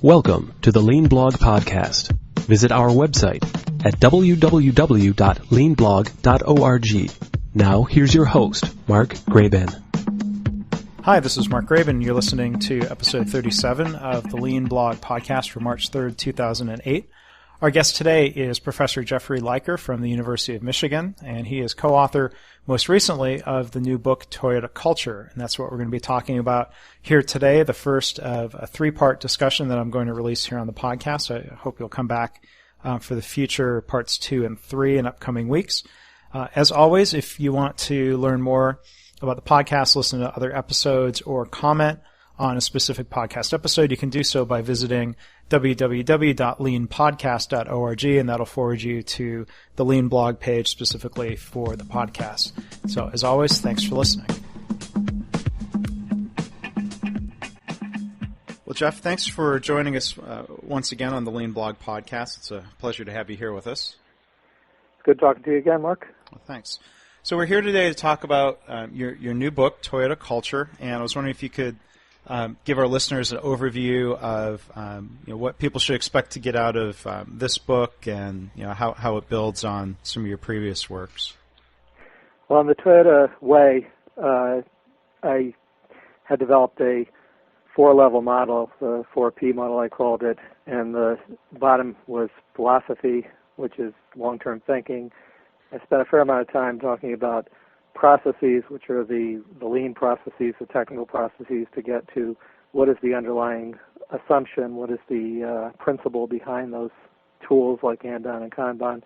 Welcome to the LeanBlog podcast. Visit our website at www.leanblog.org. Now, here's your host, Mark Graban. Hi, this is Mark Graban. You're listening to episode 37 of the LeanBlog podcast for March 3rd, 2008. Our guest today is Professor Jeffrey Liker from the University of Michigan, and he is co-author, most recently, of the new book, Toyota Culture. And that's what we're going to be talking about here today, the first of a three-part discussion that I'm going to release here on the podcast. I hope you'll come back for the future parts 2 and 3 in upcoming weeks. As always, if you want to learn more about the podcast, listen to other episodes, or comment on a specific podcast episode, you can do so by visiting www.leanpodcast.org, and that'll forward you to the LeanBlog page specifically for the podcast. So, as always, thanks for listening. Well, Jeff, thanks for joining us once again on the LeanBlog podcast. It's a pleasure to have you here with us. Good talking to you again, Mark. Well, thanks. So we're here today to talk about your new book, Toyota Culture, and I was wondering if you could give our listeners an overview of what people should expect to get out of this book, and how it builds on some of your previous works. Well, in the Toyota way, I had developed a 4-level model, the 4P model I called it, and the bottom was philosophy, which is long-term thinking. I spent a fair amount of time talking about processes, which are the lean processes, the technical processes, to get to what is the underlying assumption, what is the principle behind those tools like Kanban and Kanban.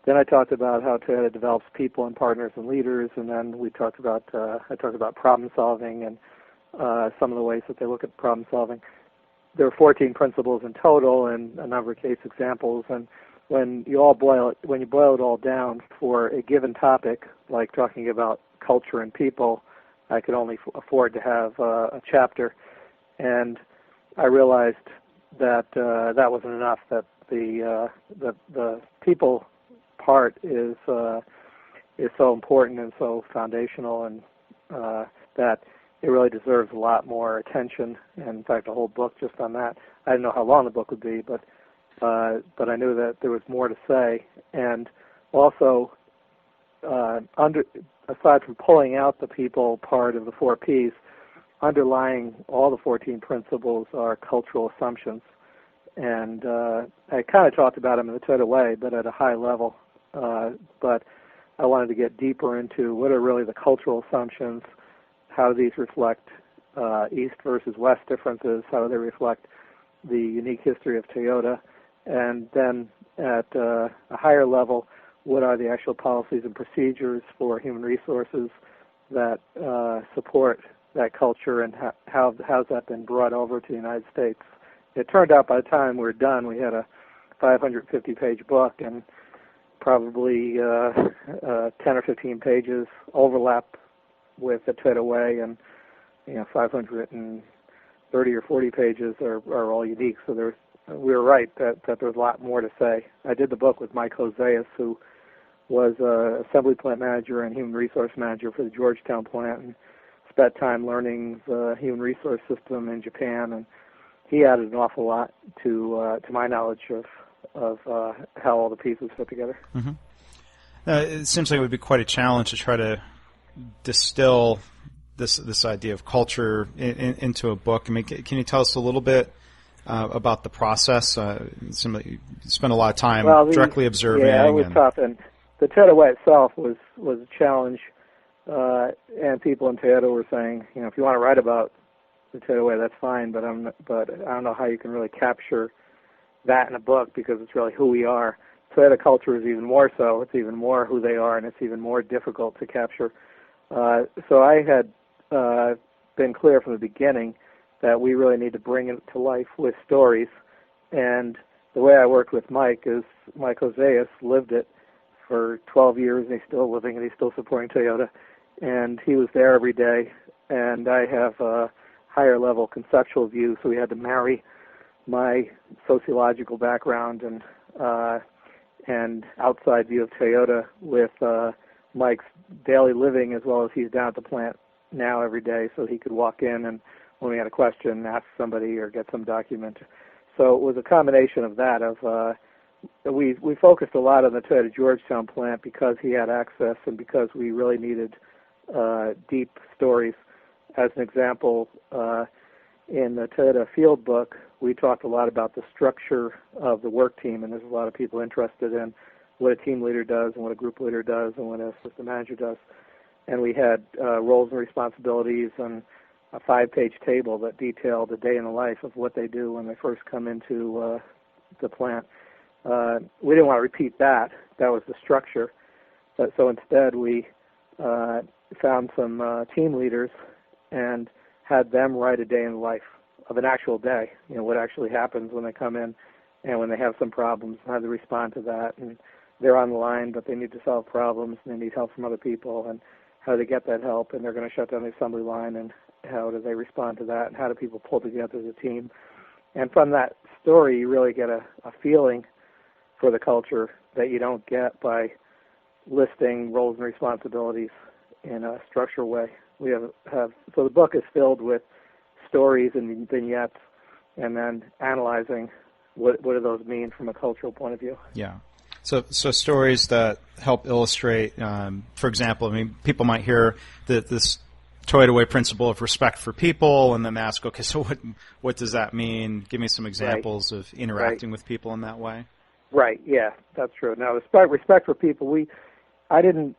Then I talked about how Toyota develops people and partners and leaders, and then I talked about problem solving and some of the ways that they look at problem solving. There are 14 principles in total and a number of case examples, and when you boil it all down for a given topic, like talking about culture and people, I could only afford to have a chapter, and I realized that that wasn't enough. That the people part is so important and so foundational, and that it really deserves a lot more attention. And in fact, a whole book just on that. I didn't know how long the book would be, but I knew that there was more to say, and also aside from pulling out the people part of the 4 Ps, underlying all the 14 principles are cultural assumptions, and I kind of talked about them in the Toyota way, but at a high level. But I wanted to get deeper into what are really the cultural assumptions, how these reflect East versus West differences, how they reflect the unique history of Toyota. And then at a higher level, what are the actual policies and procedures for human resources that support that culture, and how's that been brought over to the United States? It turned out by the time we were done, we had a 550-page book, and probably 10 or 15 pages overlap with the Toyota way, and 530 or 40 pages are all unique. So we were right that there was a lot more to say. I did the book with Mike Hoseas, who was assembly plant manager and human resource manager for the Georgetown plant, and spent time learning the human resource system in Japan, and he added an awful lot to my knowledge of how all the pieces fit together. Mm-hmm. It seems like it would be quite a challenge to try to distill this idea of culture into a book. I mean, can you tell us a little bit about the process? You spent a lot of time directly observing. Yeah, it was tough, and the Toyota way itself was a challenge. And people in Toyota were saying, if you want to write about the Toyota way, that's fine, but I don't know how you can really capture that in a book, because it's really who we are. Toyota culture is even more so. It's even more who they are, and it's even more difficult to capture. So I had been clear from the beginning that we really need to bring it to life with stories. And the way I worked with Mike is Mike Hoseas lived it for 12 years, and he's still living, and he's still supporting Toyota. And he was there every day, and I have a higher level conceptual view, so we had to marry my sociological background and outside view of Toyota with Mike's daily living, as well as he's down at the plant now every day, so he could walk in and when we had a question, ask somebody or get some document So it was a combination of that. We focused a lot on the Toyota Georgetown plant because he had access and because we really needed deep stories. As an example, in the Toyota Field book, we talked a lot about the structure of the work team, and there's a lot of people interested in what a team leader does and what a group leader does and what a system manager does. And we had roles and responsibilities and a 5-page table that detailed the day in the life of what they do when they first come into the plant. We didn't want to repeat that. That was the structure. So instead, we found some team leaders and had them write a day in the life of an actual day, what actually happens when they come in and when they have some problems, how they respond to that. And they're on the line, but they need to solve problems, and they need help from other people, and how do they get that help, and they're going to shut down the assembly line, and how do they respond to that, and how do people pull together as a team. And from that story, you really get a feeling for the culture that you don't get by listing roles and responsibilities in a structural way. We have so the book is filled with stories and vignettes, and then analyzing what do those mean from a cultural point of view. Yeah. So stories that help illustrate, for example, people might hear this Toyota Way principle of respect for people, and then ask, okay, so what does that mean? Give me some examples of interacting with people in that way. Right. Yeah, that's true. Now, respect for people. I didn't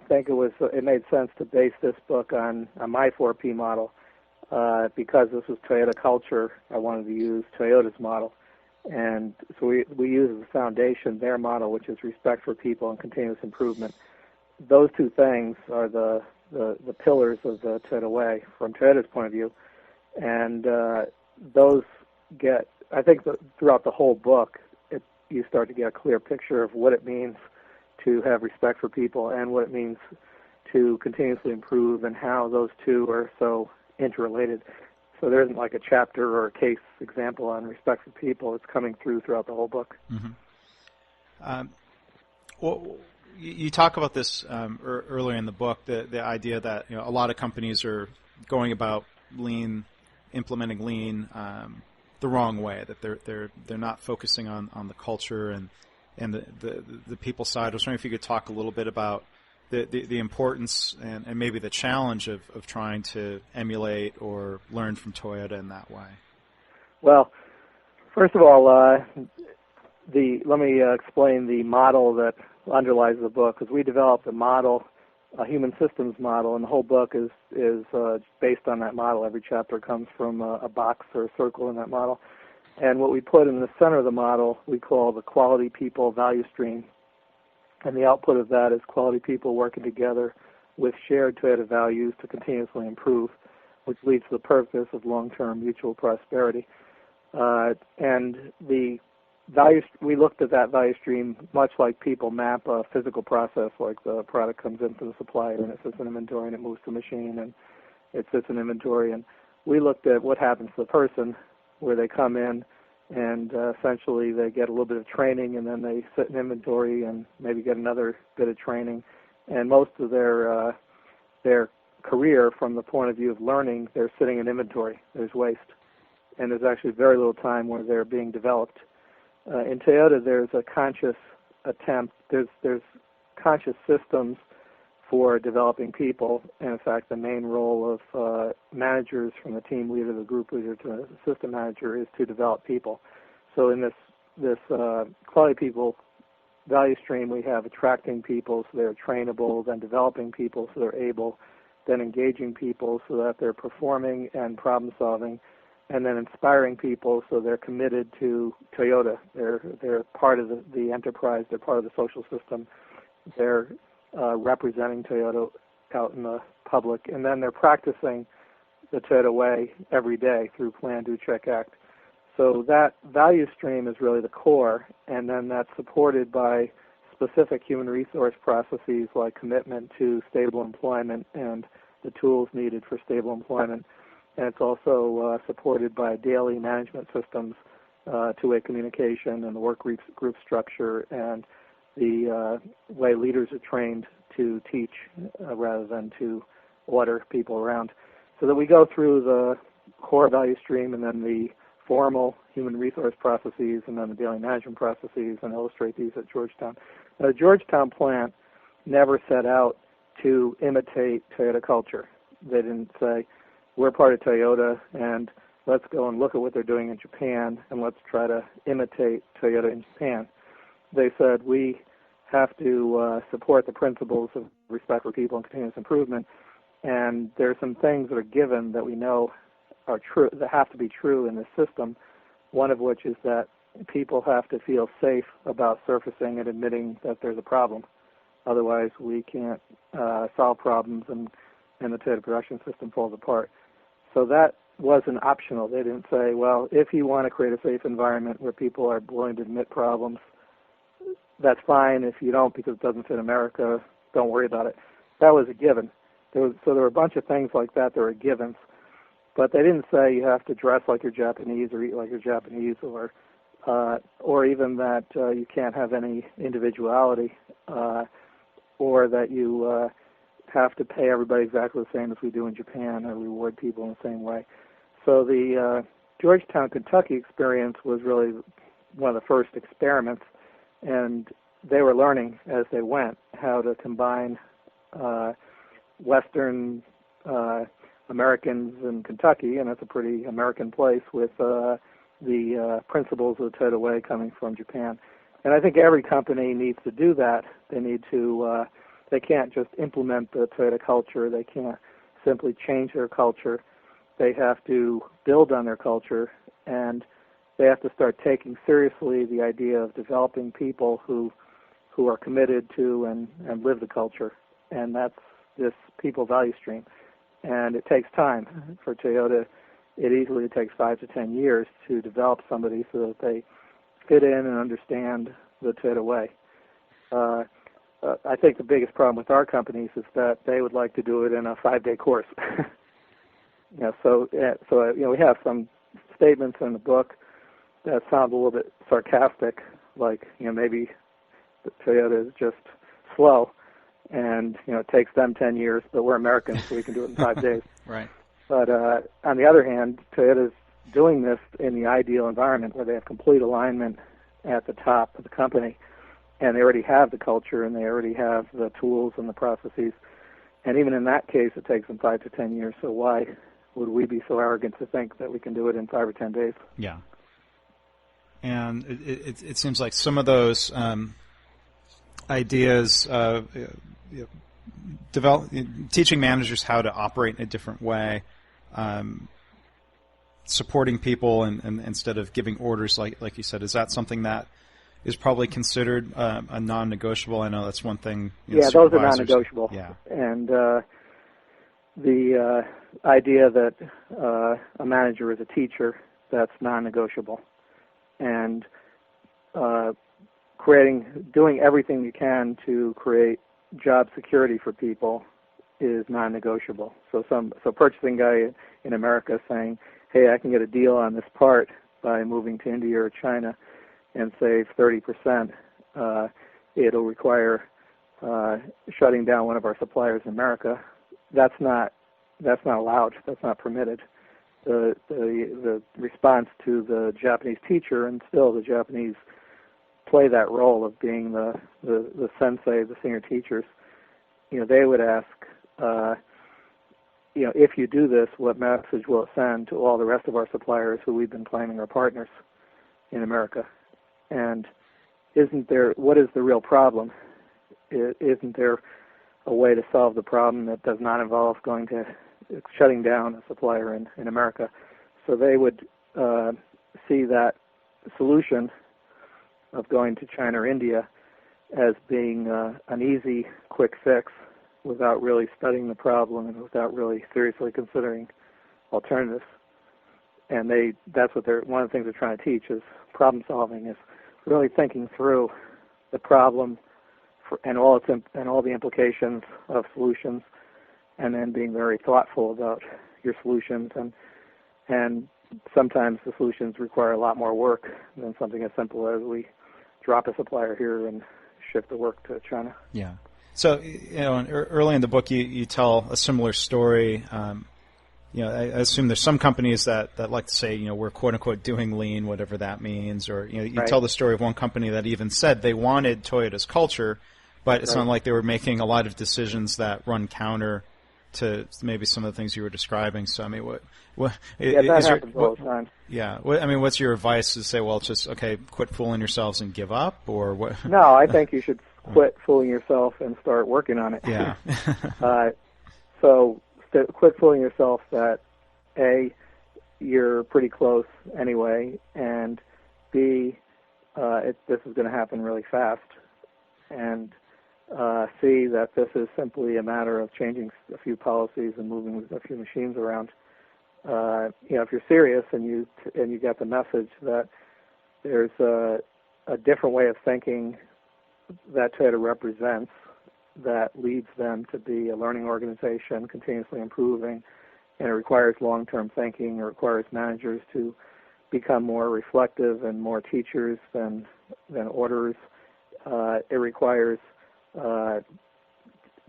think it made sense to base this book on my 4P model because this was Toyota culture. I wanted to use Toyota's model. And so we use as a foundation their model, which is respect for people and continuous improvement. Those two things are the pillars of the Toyota Way from Toyota's point of view. And those get, I think throughout the whole book, you start to get a clear picture of what it means to have respect for people and what it means to continuously improve and how those two are so interrelated. So there isn't like a chapter or a case example on respect for people. It's coming throughout the whole book. Mm-hmm. Well, you talk about this earlier in the book, the idea that a lot of companies are going about implementing lean the wrong way. That they're not focusing on the culture and the people side. I was wondering if you could talk a little bit about the importance and maybe the challenge of trying to emulate or learn from Toyota in that way. Well, first of all, let me explain the model that underlies the book, because we developed a human systems model, and the whole book is based on that model. Every chapter comes from a box or a circle in that model. And what we put in the center of the model we call the quality people value stream. And the output of that is quality people working together with shared Toyota values to continuously improve, which leads to the purpose of long-term mutual prosperity. And the values, we looked at that value stream much like people map a physical process, like the product comes in from the supplier and it sits in inventory and it moves to the machine and it sits in inventory. And we looked at what happens to the person where they come in and essentially they get a little bit of training and then they sit in inventory and maybe get another bit of training. And most of their career from the point of view of learning, they're sitting in inventory. There's waste. And there's actually very little time where they're being developed. In Toyota, there's a conscious attempt. There's conscious systems for developing people. And in fact, the main role of managers, from the team leader, the group leader, to the system manager, is to develop people. So in this quality people value stream, we have attracting people so they're trainable, then developing people so they're able, then engaging people so that they're performing and problem solving, and then inspiring people so they're committed to Toyota. They're part of the enterprise. They're part of the social system. They're representing Toyota out in the public, and then they're practicing the Toyota Way every day through Plan, Do, Check, Act. So that value stream is really the core, and then that's supported by specific human resource processes like commitment to stable employment and the tools needed for stable employment. And it's also supported by daily management systems, two-way communication, and the work group structure, and the way leaders are trained to teach rather than to order people around. So that we go through the core value stream and then the formal human resource processes and then the daily management processes and illustrate these at Georgetown. Now, the Georgetown plant never set out to imitate Toyota culture. They didn't say, we're part of Toyota and let's go and look at what they're doing in Japan and let's try to imitate Toyota in Japan. They said, we have to support the principles of respect for people and continuous improvement, and there are some things that are given that we know are true, that have to be true in this system, one of which is that people have to feel safe about surfacing and admitting that there's a problem. Otherwise, we can't solve problems, and the Toyota production system falls apart. So that wasn't optional. They didn't say, well, if you want to create a safe environment where people are willing to admit problems, that's fine. If you don't, because it doesn't fit America, don't worry about it. That was a given. So there were a bunch of things like that were givens. But they didn't say you have to dress like you're Japanese or eat like you're Japanese, or even that you can't have any individuality, or that you have to pay everybody exactly the same as we do in Japan, or reward people in the same way. So the Georgetown, Kentucky experience was really one of the first experiments, and they were learning as they went how to combine Western Americans in Kentucky, and it's a pretty American place, with the principles of the Toyota Way coming from Japan. And I think every company needs to do that. They need to, they can't just implement the Toyota culture. They can't simply change their culture. They have to build on their culture, and they have to start taking seriously the idea of developing people who are committed to and live the culture. And that's this people value stream. And it takes time. For Toyota, it easily takes 5 to 10 years to develop somebody so that they fit in and understand the Toyota Way. I think the biggest problem with our companies is that they would like to do it in a 5-day course. So we have some statements in the book that sound a little bit sarcastic, like maybe Toyota is just slow, and it takes them 10 years, but we're Americans, so we can do it in 5 days. Right. But on the other hand, Toyota's doing this in the ideal environment where they have complete alignment at the top of the company, and they already have the culture, and they already have the tools and the processes. And even in that case, it takes them 5 to 10 years. So why would we be so arrogant to think that we can do it in 5 or 10 days? Yeah. And it seems like some of those ideas, teaching managers how to operate in a different way, supporting people and instead of giving orders, like you said, is that something that is probably considered a non-negotiable? I know that's one thing. Yeah, those are non-negotiable. Yeah. And the idea that a manager is a teacher, that's non-negotiable. And doing everything you can to create job security for people is non-negotiable. So purchasing guy in America saying, hey, I can get a deal on this part by moving to India or China and save 30%, it'll require shutting down one of our suppliers in America. That's not allowed. That's not permitted. The response to the Japanese teacher, and still the Japanese play that role of being the sensei, the senior teachers. They would ask, if you do this, what message will it send to all the rest of our suppliers who we've been claiming are partners in America? And what is the real problem? Isn't there a way to solve the problem that does not involve shutting down a supplier in America? So they would see that solution of going to China or India as being an easy, quick fix without really studying the problem and without really seriously considering alternatives. And that's what one of the things they're trying to teach is problem solving, is really thinking through the problem and all the implications of solutions, and then being very thoughtful about your solutions. And sometimes the solutions require a lot more work than something as simple as we drop a supplier here and shift the work to China. Yeah. So, early in the book, you tell a similar story. I assume there's some companies that like to say, we're quote unquote doing lean, whatever that means, or you right. tell the story of one company that even said they wanted Toyota's culture, but it's right. not like they were making a lot of decisions that run counter to maybe some of the things you were describing. So I mean, what that happens all the time. Yeah, what's your advice to say? Well, just quit fooling yourselves and give up, or what? No, I think you should quit fooling yourself and start working on it. Yeah. So quit fooling yourself that A, you're pretty close anyway, and B, this is going to happen really fast, and C, that this is simply a matter of changing a few policies and moving a few machines around. If you're serious and you get the message that there's a different way of thinking that Toyota represents, that leads them to be a learning organization, continuously improving, and it requires long-term thinking. It requires managers to become more reflective and more teachers than orderers. It requires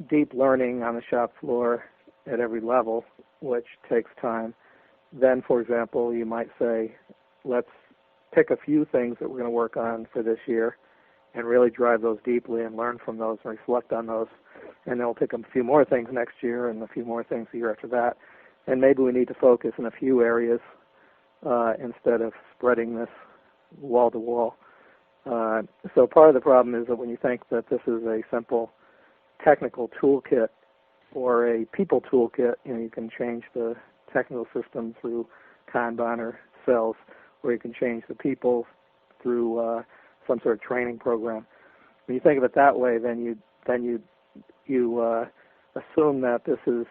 deep learning on the shop floor at every level, which takes time. Then, for example, you might say, let's pick a few things that we're going to work on for this year and really drive those deeply and learn from those and reflect on those. And then we'll pick up a few more things next year and a few more things the year after that. And maybe we need to focus in a few areas instead of spreading this wall to wall. So part of the problem is that when you think that this is a simple technical toolkit or a people toolkit, you can change the technical system through Kanban or cells, or you can change the people through some sort of training program. When you think of it that way, then you assume that this is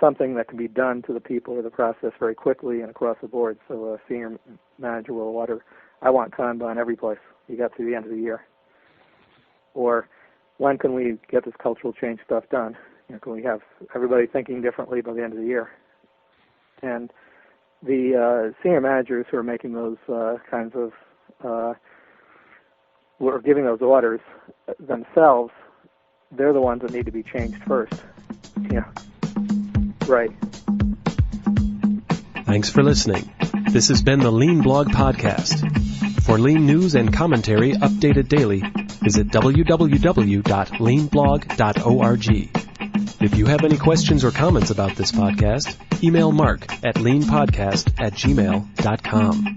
something that can be done to the people or the process very quickly and across the board. So a senior manager will order, I want Kanban every place. You got to the end of the year. Or when can we get this cultural change stuff done? Can we have everybody thinking differently by the end of the year? And the senior managers who are making those kinds of who are giving those orders themselves, they're the ones that need to be changed first. Yeah. Right. Thanks for listening. This has been the LeanBlog Podcast. For Lean news and commentary updated daily, visit www.leanblog.org. If you have any questions or comments about this podcast, email Mark at leanpodcast@gmail.com.